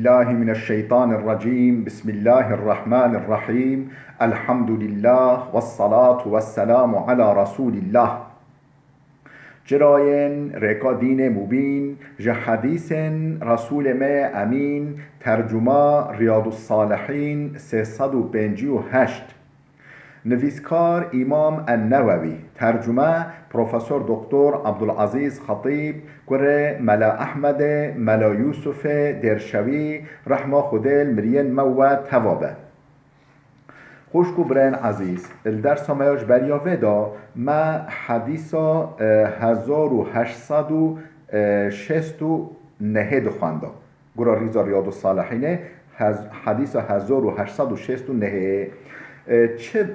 الله من الشيطان الرجيم بسم الله الرحمن الرحيم الحمد لله والصلاة والسلام على رسول الله جراين ريكا دين مبين جه حديث رسول ما أمين ترجمة رياض الصالحين 358 نویسکار امام النووی ترجمه پروفسور دکتر عبدالعزیز خطیب گره ملا احمد ملا یوسف درشوی رحمه خودل مرین مو توابه خوشکو برین عزیز الدرس مایاج بریا ودا ما حدیثا 1869 خونده گره ریزا ریاض الصالحین حدیثا 1869 چه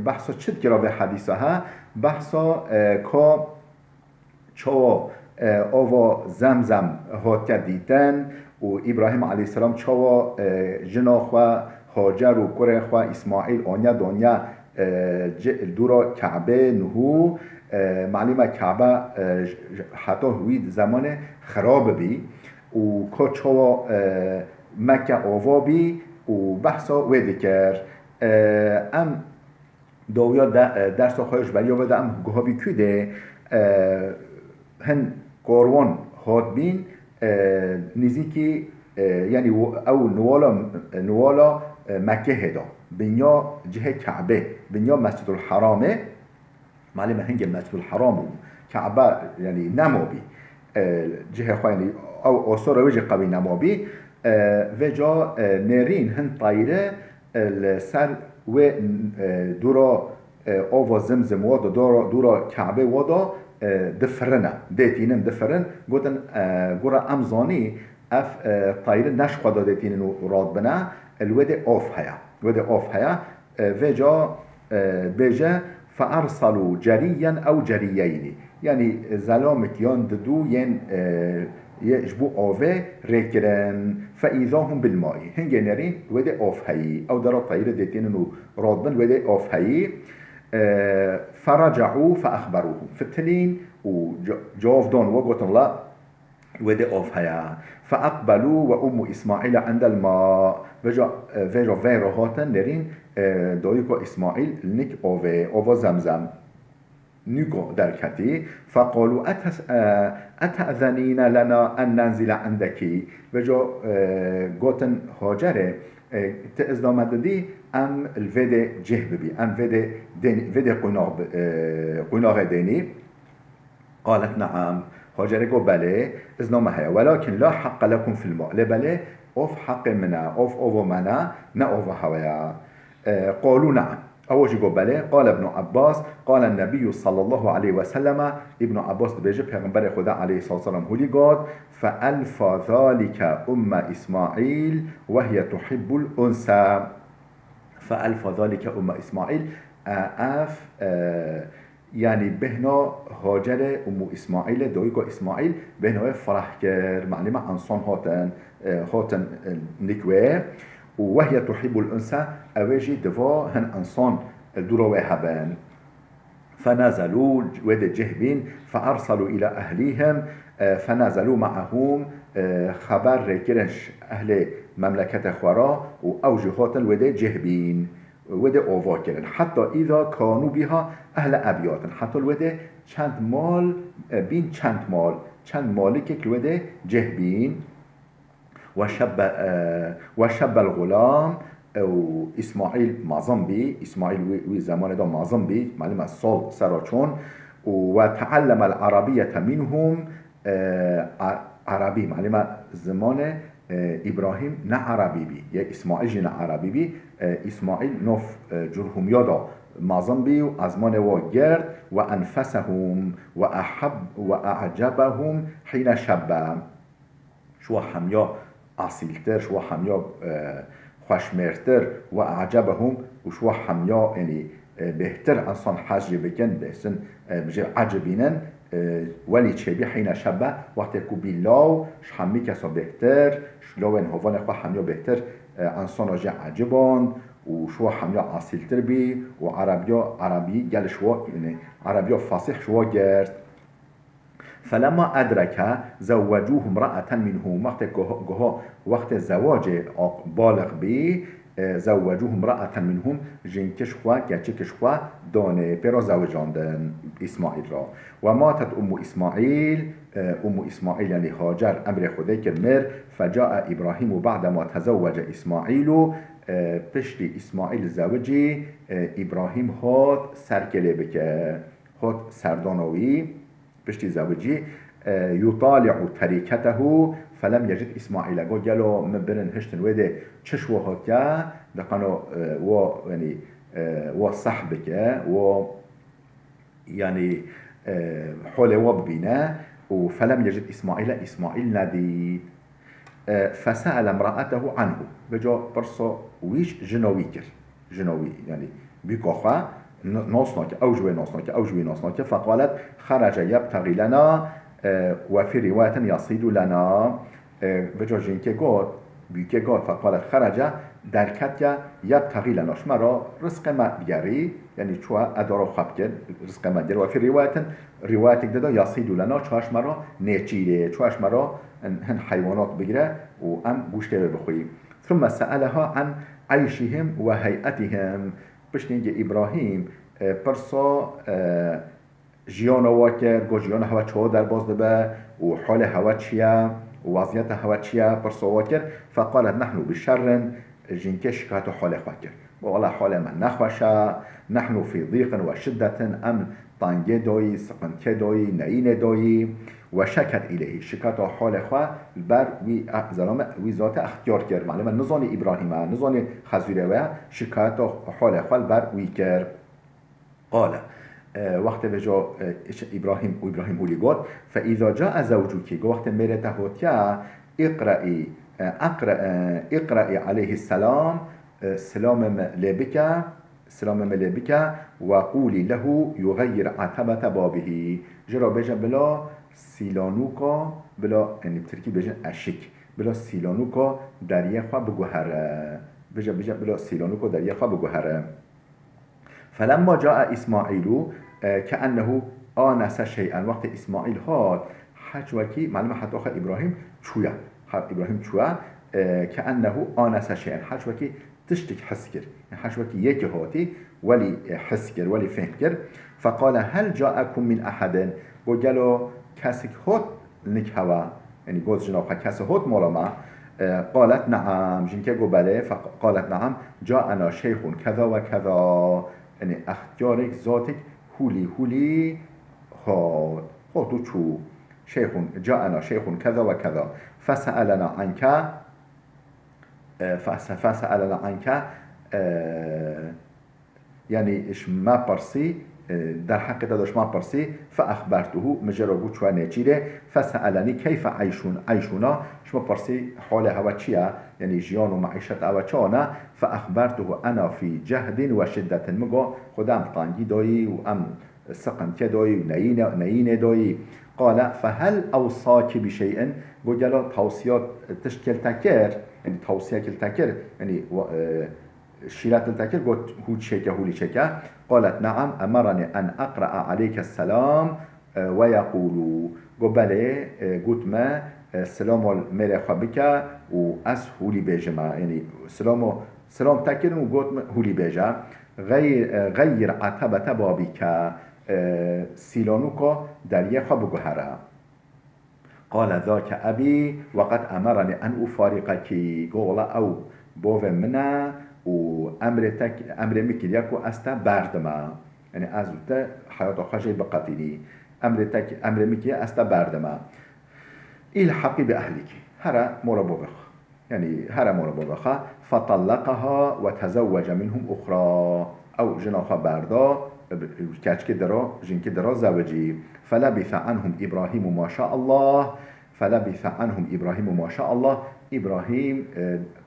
بحثا چه گراوه حدیثا ها بحثا که چوا آوا زمزم هات دیدن و ابراهیم علیه السلام چوا جناخوا هاجر و کره خوا اسماعیل آنیا دانیا دورا کعبه نهو معلومه کعبه حتی هوید زمان خراب بی و که چوا مکه آوا بی و بحثا ویده کرد ام داویا درس خواهش بریا بده ام گوهابی کده هن کاروان هات بین نزیکی یعنی او نوالا مکه هدا بنیا جهه کعبه بنیا مسجد الحرامه معلومه هنگ مسجد الحرام کعبه یعنی نمابی جهه خواه او آثار وجه قوی نمابی و جا نرین هن طایره سر و دورا آوا زمزم وادا دورا کعبه وادا دفرنه دیتینن دفرن گوتن گورا امزانی اف طایره نش خدا دیتینن راد بنا الود آف هیا ود آف هیا و جا بجا فارسلوا جريا او جريين يعني زلامك ينددو ين يجبو آوه ركرن فإذا هم بالماء هنگه نرين وده آف هایی او در طایره دیتینن رادبن وده آف هایی فرجعوا فأخبروهم فتلين وجافدون وقوت الله وده آف هيا فأقبلوا وأم إسماعيل عند الماء وجا فيروهاتن نرين دايكو إسماعيل نك آوه زمزم نيكو دركتي فقالوا أتأذنين لنا أن ننزل عندك وجا قوتن هاجره تأذن مددي أم الفيدي جهب بي أم فيدي قناغ ديني قالت نعم هاجره قو بله إذن ما هي ولكن لا حق لكم في الماء لبله أوف حق منا أوف منا نأوف هوايا قالوا نعم أول شيء بله قال ابن عباس قال النبي صلى الله عليه وسلم ابن عباس بيجي پیغمبر خدا عليه الصلاة والسلام هولي قال فألف ذلك إسماعيل وهي تحب الأنثى فألف ذلك إسماعيل يعني بهنا هاجر إسماعيل دويكو إسماعيل بهنا فرح كر معلمة انسان هاتن نكوه وهي تحب الأنثى أواجي دفا هن أنسان دورا وهبان فنزلوا ود جهبين فأرسلوا إلى أهليهم فنزلوا معهم خبر كرنش أهل مملكة خورا وأوجهات ود جهبين ود أوفا كرن حتى إذا كانوا بها أهل أبيات حتى الود چند مال بين چند مالك الود جهبين وشب الغلام او اسماعیل معظم بی اسماعیل وی زمان دا معظم بی معلوم از سال سراچون و تعلم العربیة منهم عربی معلوم زمان ابراهیم نه عربی بی یا اسماعیل نه عربی بی اسماعیل نف جرهم یادا معظم بی و ازمان و گرد و انفسهم و اعجبهم حین شب شو همیا اصیلتر شو همیا خوشمرتر و اعجبهم و شو همیا یعنی بهتر انسان حج بکن بسن بجه عجبینن ولی چه بی حین شبه وقتی که بیلاو همی کسا بهتر شلوین هوان خوا همیا بهتر انسان آجه عجبان و شو همیا اصیلتر بی و عربی گل شو یعنی عربی فصیح شو گرد فلما ادرک زوجوه امرأة منهم وقت زواج بالغ بی زوجوه امرأة منهم جنکش خوا گچکش خوا دانه پیرا زوجاندن اسماعیل را و ماتت ام اسماعیل یعنی هاجر امر خدا که مر فجاء ابراهیم بعد ما تزوج اسماعیل پشتی اسماعیل زوجی ابراهیم هات سرکله بکه هات سردانوی پشتی زوجی يطالع تركته فلم يجد اسماعيل قالوا من برن هشتن وده چشو هاتيا دقانو و يعني و صحبك و يعني حول وببينا فلم يجد اسماعيل نديد فسأل امرأته عنه بجا برصو ويش جنوي يعني بيكوخا ناصناك أوجوي ناصناك فقالت خرج يبتغي لنا وفي رواية يصيد لنا بجا جنكي قد بيكي قد فقالت خرج دركت يبتغي لنا شمرا رزق ما بياري يعني شوى أدارو خبكت رزق ما دير وفي رواية دادا يصيد لنا شواش مرا نيچيري شواش مرا هن حيوانات بگیره و ام گوشته بخوی ثم سألها عن عيشهم وهيئتهم بشنينجي إبراهيم برصا جيانا واكر گو جيانا هوا چه در باز دبه و حال هوا چيه و وضعیت هوا چيه برصا واكر فقالت نحن بشر جنكي شكاتو حال خواكر والله حال من نخوشه نحن في ضيق وشدة ام طنگه دایی سقنته دایی نعینه دایی و شکت الیه شکت حال خواه بر وی ذات اختیار کرد معلومه نزان ابراهیمه نزان خزیره و شکت حال خواه بر وی کرد قال وقت بجا ابراهیم اولی گفت فاذا جاء زوجك وقت میره هوتیا اقرأي عليه السلام سلام ملبك وقولي له يغير عتبة بابه جرا بجا بلا سیلانوکا بلا یعنی ترکی بجا اشک بلا سیلانوکا دریه خواه بگوهره بجا بلا سیلانوکا دریه خواه بگوهره فلما جاء اسماعیل كأنه آنس شيئا وقت اسماعیل هات حجوكي معلومة حتى آخر إبراهيم چويا كأنه آنس شيئا حجوكي تشتك حسكر حجوكي يكي هاتي ولي حسكر ولي فهمكر فقال هل جاءكم من أحد وقالوا كاسك هات نكهوا يعني قلت جنابها كاسك هات مالما قالت نعم جنكي قبله فقالت نعم جاءنا شيخ كذا وكذا يعني اختيارك ذاتك هولي هاتو چو جاءنا شيخ كذا وكذا فسألنا عنك يعني اش ما برسي در حق داداش ما برسي فأخبرته مجرى قد شوى نيجيره فسألني كيف عيشونا شما برسي حال هوا چيا يعني جيان و معيشت هوا چانا فأخبرته أنا في جهد وشدة مگا خودم طنگي داي و ام سقنت داي و نعين داي قال فهل أوصاك بشيء وقال توصيات تشكل تكر يعني توصية كل تكر يعني شيرات التكر قلت هولي شكا قالت نعم أمرني أن أقرأ عليك السلام ويقول قبله قلت ما سلام الملك بك وأس هولي بيجما يعني سلام تكر وقلت هولي بيجا غير عتبة بابك سيلانوكا در يخا بگوهره قال ذاك أبي وقد أمرني أن أفارقك قال أو بوف منا وأمر مكليكو أستا بردما يعني أزلت حياة خشي بقتلي أمر مكلي أستا بردما الحقي بأهلك هرا مربوغخ يعني هرا مربوغخ فطلقها وتزوج منهم أخرى أو جناخ بردا كاتشكي درا جنكي درا زوجي فلبث عنهم إبراهيم ما شاء الله إبراهيم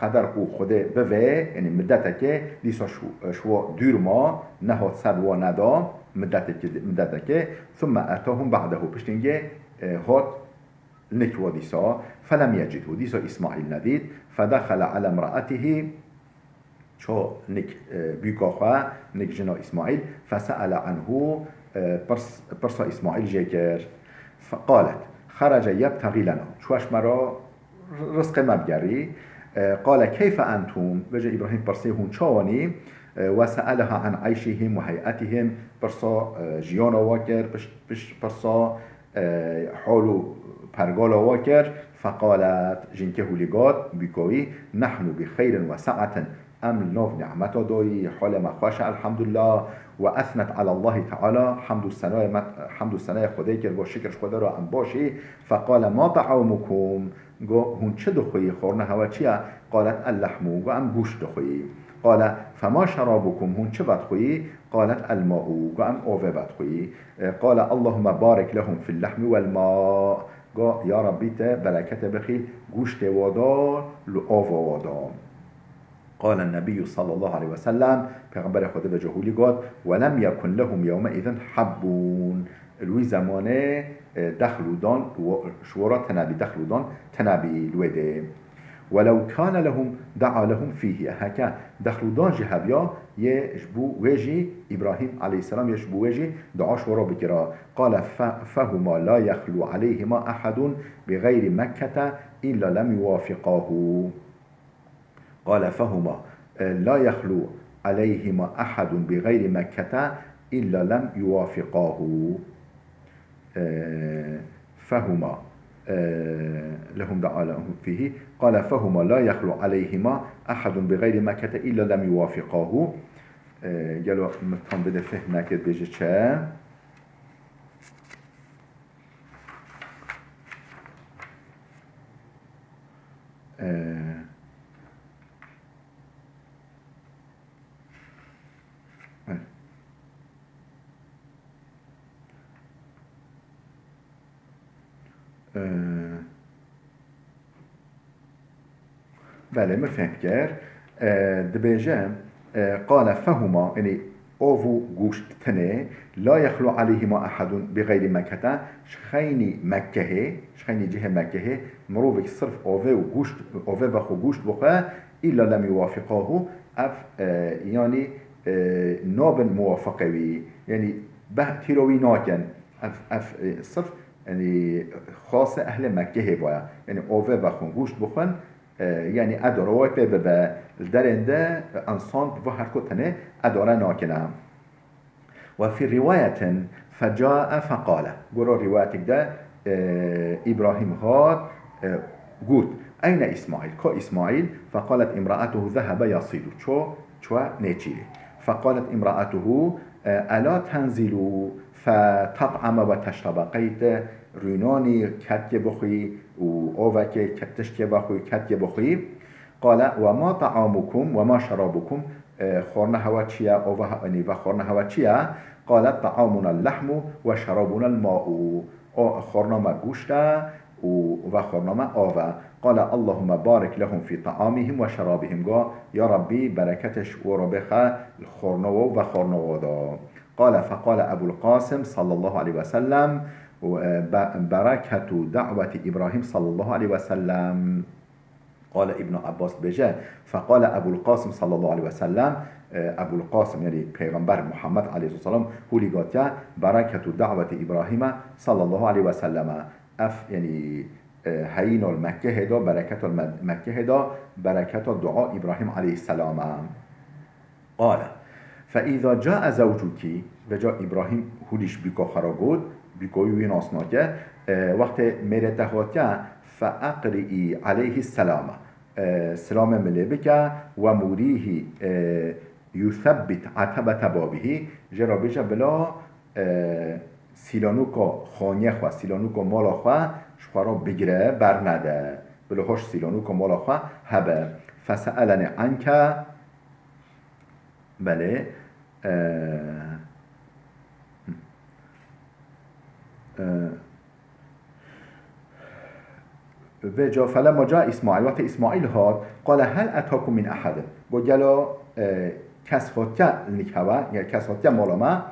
قدر قو خده بوه يعني مدتك ليسا شو دور ما نهات سر و ندا مدتك ثم أتاهم بعده بشتنجي هات نكوا ديسا فلم يجده ديسا إسماعيل نديد فدخل على امرأته شو نك بيكوخا نك جنا إسماعيل فسأل عنه برصا إسماعيل جيكر فقالت خرج يبتغي لنا شوش مرا رزق مبگری. قال كيف أنتم وجه إبراهيم برسي هون شواني وسألها عن عيشهم وهيئتهم برسا جيانا واكر برسا حالو پرگالا واكر. فقالت جنكه لقات بكوي نحن بخير وسعة أم نوف نعمة دوي حال ما خوش الحمد لله. وأثنت على الله تعالى حمد السنة خدای کرد و شکرش خدا را ام باشی. فقال ما طعامكم هون چه دخوی خورنه هوا چیه؟ قالت اللحم و ام گوشت دخوی. قال فما شرابكم هون چه بدخوی؟ قالت الماء و ام آوه بدخوی. قال اللهم بارك لهم في اللحم والماء یا ربی ته برکت بخی گوشت وادار لآوه وادار. قال النبي صلى الله عليه وسلم پیغمبر خدا به جهولی گاد ولم يكن لهم يومئذ حبون لوی زمانه دخلودان شورا تنبي دخلودان تنبي الوده. ولو كان لهم دعا لهم فيه هكا دخلودان جهبيا يجبو وجي إبراهيم عليه السلام يجبو وجي دعا شورا بكرا. قال فهما لا يخلو عليهما أحد بغير مكة إلا لم يوافقاه. قال فهما لا يخلو عليهما أحد بغير مكة إلا لم يوافقاه. فهما لهم دعا لهم فيه. قال فهما لا يخلو عليهما أحد بغير مكة إلا لم يوافقاه. قالوا متان بده فهم نكد بيجي چه بله مفهم کرد. دبیجه قال فهما يعني اوفو گوشت تنه لا يخلو عليهما احد بغير مكة شخيني مكة شخيني جهة مكة مروفك صرف اوفي وگوشت اوفي بخو گوشت بخو الا لم يوافقاه اف يعني نابن موافقوي يعني به تيروي ناكن اف صرف يعني خاص اهل مكة بايا يعني اوفي بخو گوشت بخون يعني اداره به درنده انسان و هر کتنه اداره ناکنه. و في رواية فجاء فقال قرأ روايتك ده إبراهيم هاد قلت أين إسماعيل؟ كو إسماعيل؟ فقالت امرأته ذهب يصيد شو نيتشيلي. فقالت امرأته ألا تنزلوا فتطعم وتشرب قيت ريناني كتك بخي وأوفك كتشك بخي كتك بخي. قال وما طعامكم وما شرابكم خورنا هوا چيا أوفا و خورنا هوا چيا؟ قالت طعامنا اللحم وشرابنا الماء خورنا ما گوشتا و خورنا ما آوه. قال اللهم بارك لهم في طعامهم وشرابهم قال يا ربي بركتش وربخ الخورنا و خورنا ودا. قال فقال أبو القاسم صلى الله عليه وسلم بركة دعوة إبراهيم صلى الله عليه وسلم. قال ابن عباس بجا فقال أبو القاسم صلى الله عليه وسلم أبو القاسم يعني پیغمبر محمد عليه الصلاة والسلام هو لقاتيا بركة دعوة إبراهيم صلى الله عليه وسلم اف يعني هين المكة هدا بركة المكة هدا بركة دعاء إبراهيم عليه السلام. قال فإذا جاء زوجك وجاء إبراهيم هوليش بيكو خراغود بيكو يناسناك وقت مرته هاتيا فأقرئي عليه السلام سلام ملبك وموريه يثبت عتبة بابه جرا بجا بلا سیلانوکا خانیه خواه سیلانوکا مالا خواه شخوارا بگیره برنده بلا هاش سیلانوکا مالا خواه هبه فسألنی عنکه بله وجا فلما جاء اسماعیل وقت اسماعیل هاد قال هل اتاكم من احد گوگلا کس هاتیا نکوه یا کس هاتیا مالا ما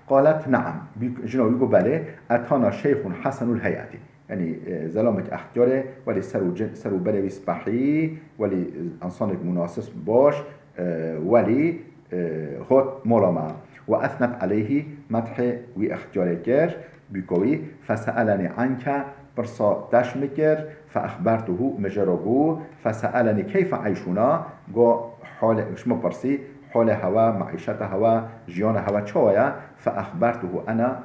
قالت نعم جنابی گو بله اتانا شیخ حسن الهیئتی یعنی زلامک اختیاره ولی سر و بله ویسپحی ولی انسانک مناسب باش ولی هات مالا ما و اثنت علیه مدح وی اختیاره کرد بيكوي فسألني عنك برصا تشمكر فأخبرته مجرقو فسألني كيف عيشنا جو حال شما برسي حال هوا معيشة هوا جيان هوا چويا فأخبرته أنا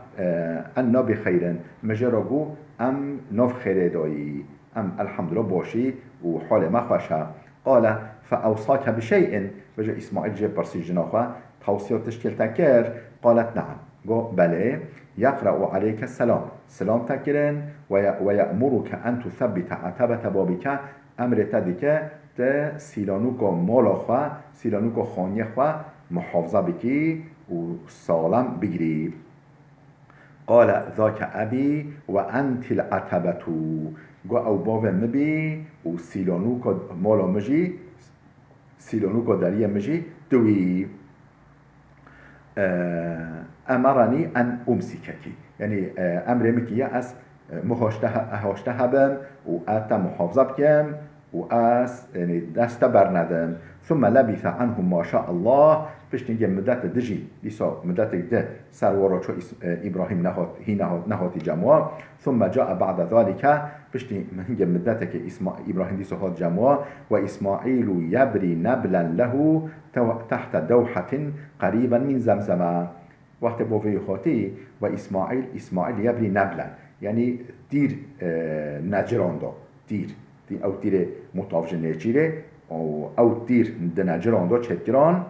أنا بخير مجرقو أم نوف خير داي أم الحمد لله باشي وحال ما خوشها قال فأوصاك بشيء وجا إسماعيل جي برسي جناخه توصية تشكيل تكر قالت نعم قال بله يقرأ عليك السلام سلام تكرن ويأمرك أن تثبت عتبة بابك أمر تدك سيلانوكو مالا خواه سيلانوكو خانية خواه محافظة بكي وسالم بگري قال ذاك أبي وأنت العتبة قال أو باب مبي وسيلانوكو مالا مجي سيلانوكو دارية مجي توي أمرني أن أمسكك يعني أمر مكية أس مهاشته بم وأتا محافظة بكم وأس يعني دست برندم ثم لبث عنهم ما شاء الله فيش نجي مدت دجي لسا مدت ده سروارا شو إبراهيم نهات جماع ثم جاء بعد ذلك فيش نجي مدتك إبراهيم لسا هات جماع وإسماعيل يبري نبلا له تحت دوحة قريبا من زمزم وقت بوفي خاتي وإسماعيل يبري نبلا يعني تير نجران دا تير او تیر متافجن چیره او تیر دنجران دو چتگران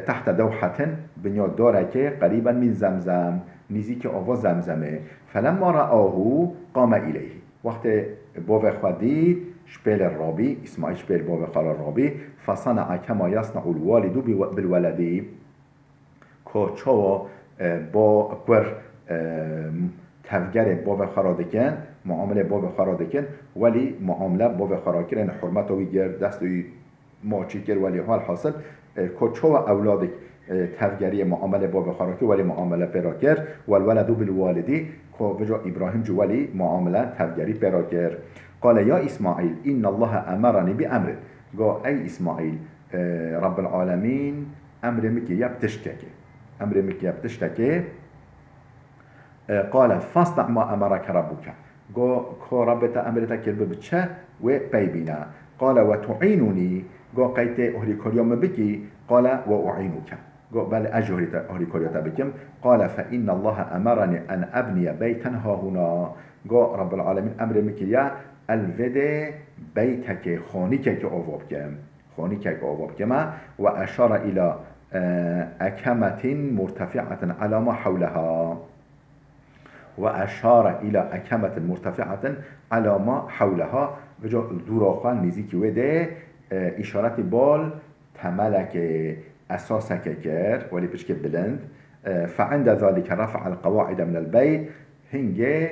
تحت دوحة بنیاد داره که قریبا من زمزم نزدیک آوا زمزمه فلما رآه قام الیه وقت باو خودی شپیل الرابی اسماعیل شپیل باو خال الرابی فصنع كما يصنع الوالد بالولدی که چاوا با پر تفگر باب خرادکن معامله باب خرادکن ولی معامله باب خرادکن حرمت وی گر دستوی ماچی کر ولی حال حاصل کچو اولاد تفگری معامله باب خرادکن ولی معامله پراکر والولد بالوالدی که وجا ابراهیم جو ولی معامله تفگری پراکر قال یا اسماعیل ان الله امرني بامر قال ای اسماعیل رب العالمین امر مکی یبتشتکه قال فاصنع ما أمرك ربك قال ربك أمرتك ببتشة وبيبنا قال وتعينني قال قيت أهلك اليوم بكي قال وأعينك قال بل أجهرت أهلك اليوم بكم قال فإن الله أمرني أن أبني بيتا ها هنا قال رب العالمين أمر مكيا الفد بيتك خانيكك أوابكم وأشار إلى أكمة مرتفعة على ما حولها وأشار إلى أكمة مرتفعة على ما حولها وجا دوراخان نزيكي وده إشارة بال تملك أساسك كر ولي بشك بلند فعند ذلك رفع القواعد من البيت هنجي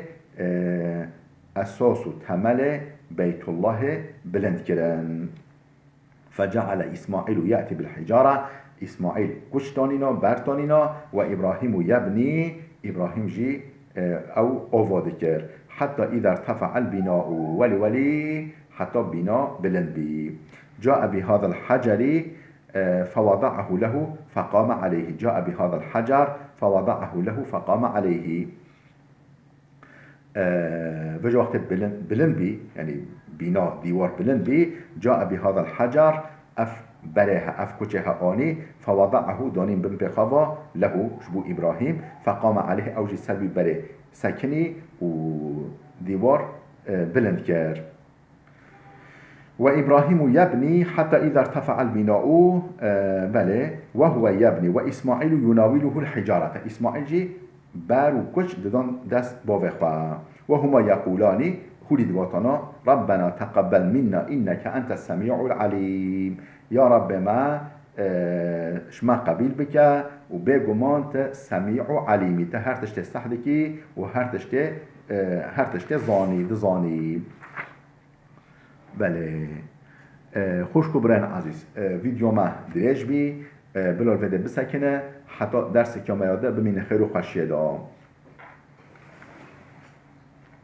أساس تمل بيت الله بلند كرن فجعل إسماعيل يأتي بالحجارة إسماعيل كشتانينا برتانينا وإبراهيم يبني إبراهيم جي أو أوفادكر حتى إذا ارتفع البناء ولي حتى بناء بلند جاء بهذا الحجر فوضعه له فقام عليه جاء بهذا الحجر فوضعه له فقام عليه وجه وقت بلند بي يعني بناء ديوار بلند بي جاء بهذا الحجر بريها أفكوشها آني فوضعه دانين بمبخوا له شبو إبراهيم فقام عليه أوجي سلبي بري سكني وديوار بلند كر وإبراهيم يبني حتى إذا ارتفع البناء بله وهو يبني وإسماعيل يناوله الحجارة إسماعيل جي بارو كش ددان دست باوخوا وهما يقولان هولي دواتنا ربنا تقبل منا إنك أنت السميع العليم يا رب ما شما قبيل بك وبيقومانت سميع عليمي هرتشت استحدكي وهرتشت زاني بله خوشكو برين عزيز فيديو ما دريج بي بلال فيديو بسكنه حتى درس كما ياده بمين خير و خشيه دا